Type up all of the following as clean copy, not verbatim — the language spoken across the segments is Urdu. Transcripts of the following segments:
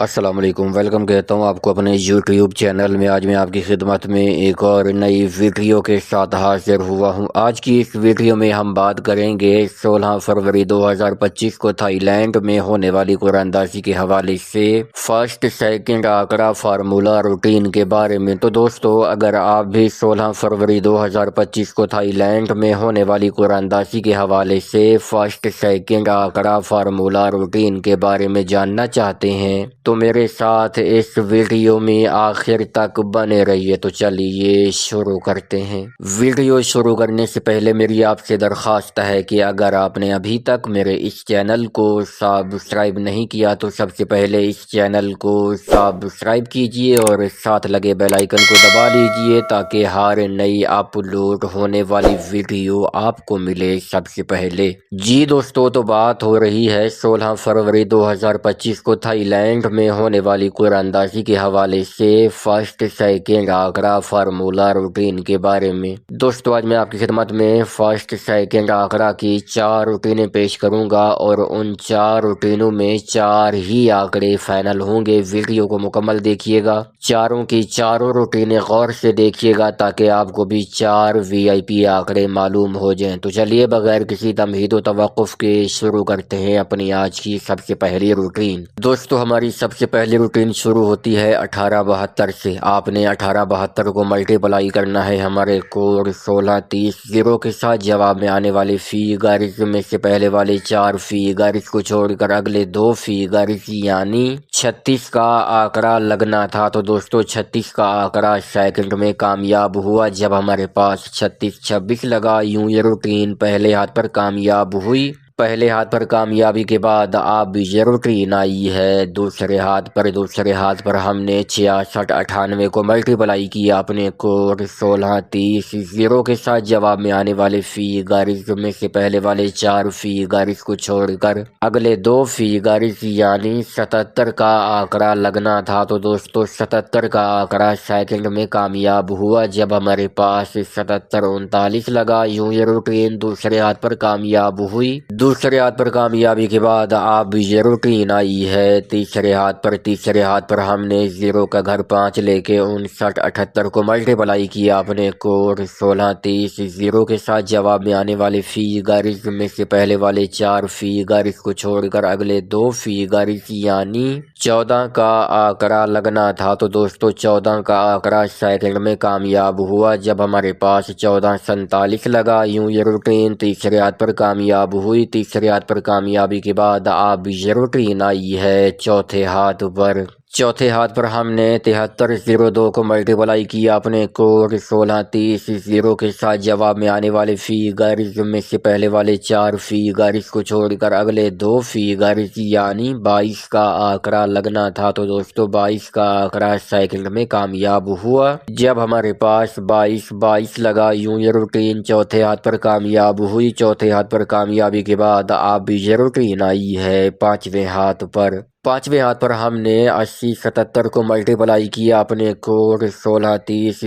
السلام علیکم، ویلکم کہتا ہوں آپ کو اپنے یوٹیوب چینل میں۔ آج میں آپ کی خدمت میں ایک اور نئی ویڈیو کے ساتھ حاضر ہوا ہوں۔ آج کی اس ویڈیو میں ہم بات کریں گے 16 فروری 2025 کو تھائی لینڈ میں ہونے والی قرعہ اندازی کے حوالے سے فرسٹ سیکنڈ آنکڑا فارمولا روٹین کے بارے میں۔ تو دوستو، اگر آپ بھی 16 فروری 2025 کو تھائی لینڈ میں ہونے والی قرعہ اندازی کے حوالے سے فرسٹ سیکنڈ آنکڑا فارمولا روٹین کے بارے میں جاننا چاہتے ہیں تو میرے ساتھ اس ویڈیو میں آخر تک بنے رہیے۔ تو چلیے شروع کرتے ہیں۔ ویڈیو شروع کرنے سے پہلے میری آپ سے درخواست ہے کہ اگر آپ نے ابھی تک میرے اس چینل کو سبسکرائب نہیں کیا تو سب سے پہلے اس چینل کو سبسکرائب کیجئے اور ساتھ لگے بیل آئیکن کو دبا لیجئے تاکہ ہر نئی اپلوڈ ہونے والی ویڈیو آپ کو ملے سب سے پہلے۔ جی دوستو، تو بات ہو رہی ہے 16 فروری 2025 کو تھائی لینڈ میں ہونے والی قرعہ اندازی کے حوالے سے فرسٹ سیکنڈ آنکڑا فارمولا روٹین کے بارے میں۔ دوستو، آج میں آپ کی خدمت میں فرسٹ سیکنڈ آنکڑا کی 4 روٹینیں پیش کروں گا اور ان 4 روٹینوں میں 4 ہی آنکڑے فائنل ہوں گے۔ ویڈیو کو مکمل دیکھیے گا، چاروں کی چاروں روٹینیں غور سے دیکھیے گا تاکہ آپ کو بھی 4 وی آئی پی آنکڑے معلوم ہو جائیں۔ تو چلیے بغیر کسی تمہید و توقف کے شروع کرتے ہیں اپنی آج کی سب سے پہلی روٹین۔ دوستو، ہماری سب سے پہلی روٹین شروع ہوتی ہے 1872 سے۔ آپ نے 1872 کو ملٹیپلائی کرنا ہے ہمارے کوڈ 1630 کے ساتھ۔ جواب میں آنے والے فیگرز میں سے پہلے والے 4 فیگرز کو چھوڑ کر اگلے 2 فیگرز یعنی 36 کا آنکڑا لگنا تھا۔ تو دوستو، 36 کا آنکڑا سیکنڈ میں کامیاب ہوا جب ہمارے پاس 36 26 لگا۔ یوں یہ روٹین پہلے ہاتھ پر کامیاب ہوئی۔ پہلے ہاتھ پر کامیابی کے بعد اب یہ روٹین آئی ہے دوسرے ہاتھ پر۔ دوسرے ہاتھ پر ہم نے 66 98 کو ملٹیپلائی کیا اپنے کوڈ 1630 کے ساتھ۔ جواب میں آنے والے فیگرز میں سے پہلے والے 4 فیگرز کو چھوڑ کر اگلے 2 فیگرز یعنی 77 کا آنکڑا لگنا تھا۔ تو دوستو، 77 کا آنکڑا سیکنڈ میں کامیاب ہوا جب ہمارے پاس 77 39 لگا۔ یوں یہ روٹین دوسرے ہاتھ پر کامیاب ہوئی۔ دوسرے ہاتھ پر کامیابی کے بعد اب یہ روٹین آئی ہے تیسرے ہاتھ پر۔ تیسرے ہاتھ پر ہم نے 0 کا گھر 5 لے کے 59 78 کو ملٹیپلائی کیا اپنے کوڈ 1630 کے ساتھ۔ جواب میں آنے والے فیگرز میں سے پہلے والے 4 فیگرز کو چھوڑ کر اگلے 2 فیگرز یعنی 14 کا آنکڑا لگنا تھا۔ تو دوستو، 14 کا آنکڑا سیکنڈ میں کامیاب ہوا جب ہمارے پاس 14 47 لگا۔ یوں یہ روٹین تیسرے ہاتھ پر کامیاب ہوئی۔ تیسرے ہاتھ پر کامیابی کے بعد اب یہ روٹین آئی ہے چوتھے ہاتھ پر۔ چوتھے ہاتھ پر ہم نے 7302 کو ملٹیپلائی کیا اپنے کوڈ 1630 کے ساتھ۔ جواب میں آنے والے فیگرز میں سے پہلے والے 4 فیگرز کو چھوڑ کر اگلے 2 فیگرز یعنی 22 کا آنکڑا لگنا تھا۔ تو دوستو، 22 کا آنکڑا سیکنڈ میں کامیاب ہوا جب ہمارے پاس 22 لگا۔ یوں یہ روٹین چوتھے ہاتھ پر کامیاب ہوئی۔ چوتھے ہاتھ پر کامیابی کے بعد اب یہ روٹین آئی ہے پانچویں ہاتھ پر۔ پانچویں ہاتھ پر ہم نے 80 77 کو ملٹیپلائی کیا اپنے کوڈ 1630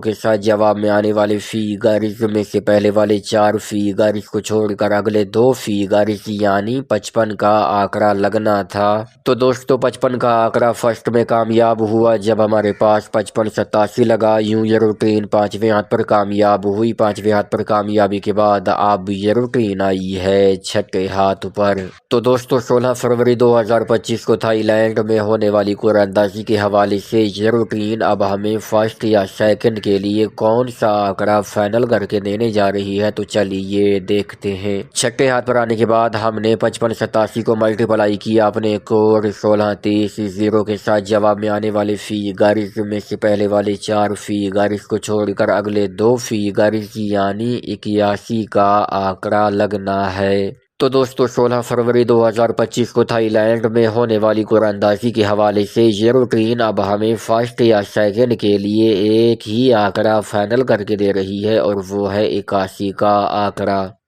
کے ساتھ۔ جواب میں آنے والے فیگرز میں سے پہلے والے 4 فیگرز کو چھوڑ کر اگلے 2 فیگرز یعنی 55 کا آنکڑا لگنا تھا۔ تو دوستو، 55 کا آنکڑا فرسٹ میں کامیاب ہوا جب ہمارے پاس 55 87 لگا۔ یوں یہ روٹین پانچویں ہاتھ پر کامیاب ہوئی۔ پانچویں ہاتھ پر کامیابی کے بعد اب یہ روٹین آئی ہے چھٹے ہاتھ پر۔ تو دوستو، 16 فروری 2025 کو تھائی لینڈ میں ہونے والی قرعہ اندازی کے حوالے سے یہ روٹین اب ہمیں فرسٹ یا سیکنڈ کے لیے کون سا آنکڑا فائنل کر کے دینے جا رہی ہے۔ تو چلیے دیکھتے ہیں۔ چھٹے ہاتھ پر آنے کے بعد ہم نے 55 87 کو ملٹیپلائی کیا اپنے کوڈ 1630 کے ساتھ۔ جواب میں آنے والے فیگرز میں سے پہلے والے 4 فیگرز کو چھوڑ کر اگلے 2 فیگرز یعنی 81 کا آنکڑا لگنا ہے۔ تو دوستو، 16 فروری 2025 کو تھائی لینڈ میں ہونے والی قرعہ اندازی کے حوالے سے یہ روٹین اب ہمیں فرسٹ یا سیکنڈ کے لیے ایک ہی آنکڑا فائنل کر کے دے رہی ہے اور وہ ہے 81 کا آنکڑا۔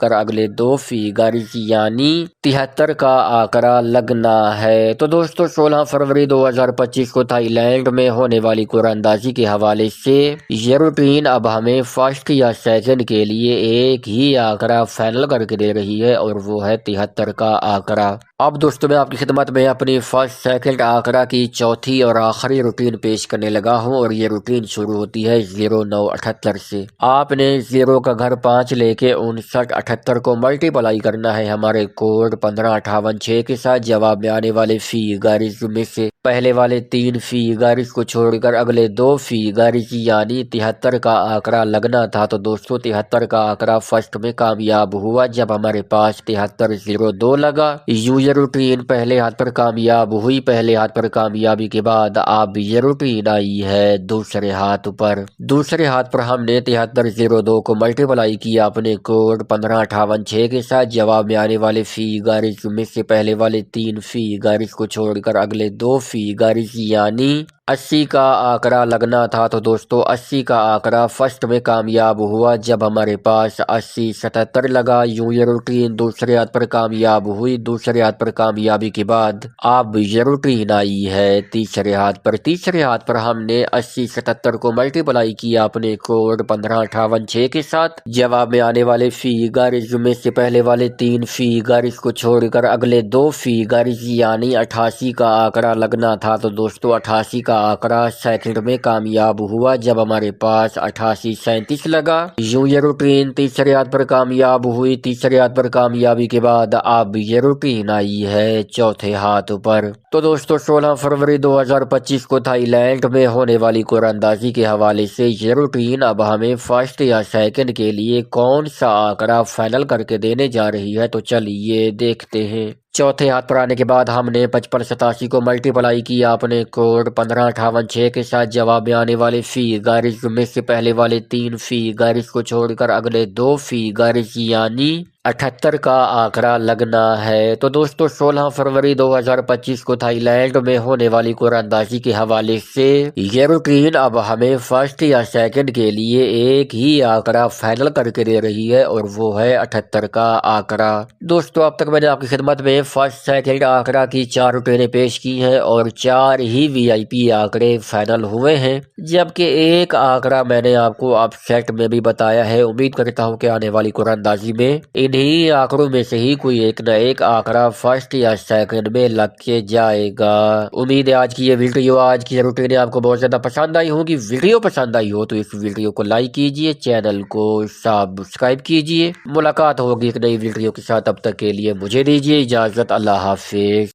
کر اگلے 2 فیگرز یعنی 73 کا آنکڑا لگنا ہے۔ تو دوستو 16 فروری 2025 کو تھائی لینڈ میں ہونے والی قرعہ اندازی کے حوالے سے یہ روٹین اب ہمیں فرسٹ یا سیکنڈ کے لیے ایک ہی آنکڑا فائنل کر کے دے رہی ہے، اور وہ ہے 73 کا آنکڑا۔ اب دوستو میں آپ کی خدمت میں اپنی فرسٹ سیکنڈ آنکڑا کی چوتھی اور آخری روٹین پیش کرنے لگا ہوں، اور یہ روٹین شروع ہوتی ہے 0978 سے۔ آپ نے 0 کا گھر 5 لے کے 5978 کو ملٹیپلائی کرنا ہے ہمارے کوڈ 15586 کے ساتھ۔ جواب میں آنے والے فیگرز میں سے پہلے والے 3 فیگرز کو چھوڑ کر اگلے 2 فیگرز یعنی 73 کا آنکڑا لگنا تھا۔ تو دوستو 73 کا آنکڑا فرسٹ میں کامیاب ہوا جب ہمارے پاس 7302 لگا۔ یہ روٹین پہلے ہاتھ پر کامیاب ہوئی۔ پہلے ہاتھ پر کامیابی کے بعد اب یہ روٹین آئی ہے دوسرے ہاتھ پر۔ دوسرے ہاتھ پر ہم نے 7302 کو ملٹیپلائی کیا اپنے کوڈ 15586 کے ساتھ۔ جواب میں آنے والے فیگرز میں سے پہلے والے 3 فیگرز کو چھوڑ کر اگلے 2 فیگرز یعنی 80 کا آنکڑا لگنا تھا۔ تو دوستو 80 کا آنکڑا فرسٹ میں کامیاب ہوا جب ہمارے پاس 8077 لگا۔ یوں یہ روٹین دوسرے ہاتھ پر کامیاب ہوئی۔ دوسرے ہاتھ پر کامیابی کے بعد اب یہ روٹین آئی ہے تیسرے ہاتھ پر۔ تیسرے ہاتھ پر ہم نے 8077 کو ملٹیپلائی کیا اپنے کوڈ 15586 کے ساتھ۔ جواب میں آنے والے فیگرز میں سے پہلے والے 3 فیگرز کو چھوڑ کر اگلے 2 فیگرز یعنی 88 کا آنکڑا لگنا تھا۔ تو دوستو 88 کا آنکڑا سیکنڈ میں کامیاب ہوا جب ہمارے پاس 8837 لگا۔ یوں یہ روٹین تیسرے ہاتھ پر کامیاب ہوئی۔ تیسرے ہاتھ پر کامیابی کے بعد اب یہ روٹین آئی ہے چوتھے ہاتھ پر۔ تو دوستو 16 فروری 2025 کو تھائی لینڈ میں ہونے والی قرعہ اندازی کے حوالے سے یہ روٹین اب ہمیں فرسٹ یا سیکنڈ کے لیے کون سا آنکڑا فائنل کر کے دینے جا رہی ہے، تو چلیے دیکھتے ہیں۔ چوتھے ہاتھ پر آنے کے بعد ہم نے 5587 کو ملٹیپلائی کیا اپنے کوڈ 15586 کے ساتھ۔ جواب میں آنے والے فیگرز میں سے پہلے والے 3 فیگرز کو چھوڑ کر اگلے 2 فیگرز یعنی 78 کا آنکڑا لگنا ہے۔ تو دوستو 16 فروری 2025 کو تھائی لینڈ میں ہونے والی قرعہ اندازی کے حوالے سے یہ روٹین اب ہمیں فرسٹ یا سیکنڈ کے لیے ایک ہی آنکڑا فائنل کر کے دے رہی ہے، اور وہ ہے 78 کا آنکڑا۔ دوستو اب تک میں نے آپ کی خدمت میں فرسٹ سیکنڈ آنکڑا کی 4 روٹینیں پیش کی ہیں، اور 4 ہی VIP آنکڑے فائنل ہوئے ہیں، جبکہ ایک آنکڑا میں نے آپ کو اپ سیٹ میں بھی بتایا ہے۔ امید کرتا ہوں کہ آنے والی قرعہ اندازی میں انہی آنکڑوں میں سے ہی کوئی ایک نہ ایک آنکڑا فرسٹ یا سیکنڈ میں لگ کے جائے گا۔ امید ہے آج کی یہ ویڈیو، آج کی یہ روٹینیں آپ کو بہت زیادہ پسند آئی ہوں گی۔ ویڈیو پسند آئی ہو تو اس ویڈیو کو لائک کیجئے، چینل کو سبسکرائب کیجئے۔ ملاقات ہوگی ایک نئی ویڈیو کے ساتھ، تب تک کے لیے مجھے دیجئے اجازت۔ اللہ حافظ۔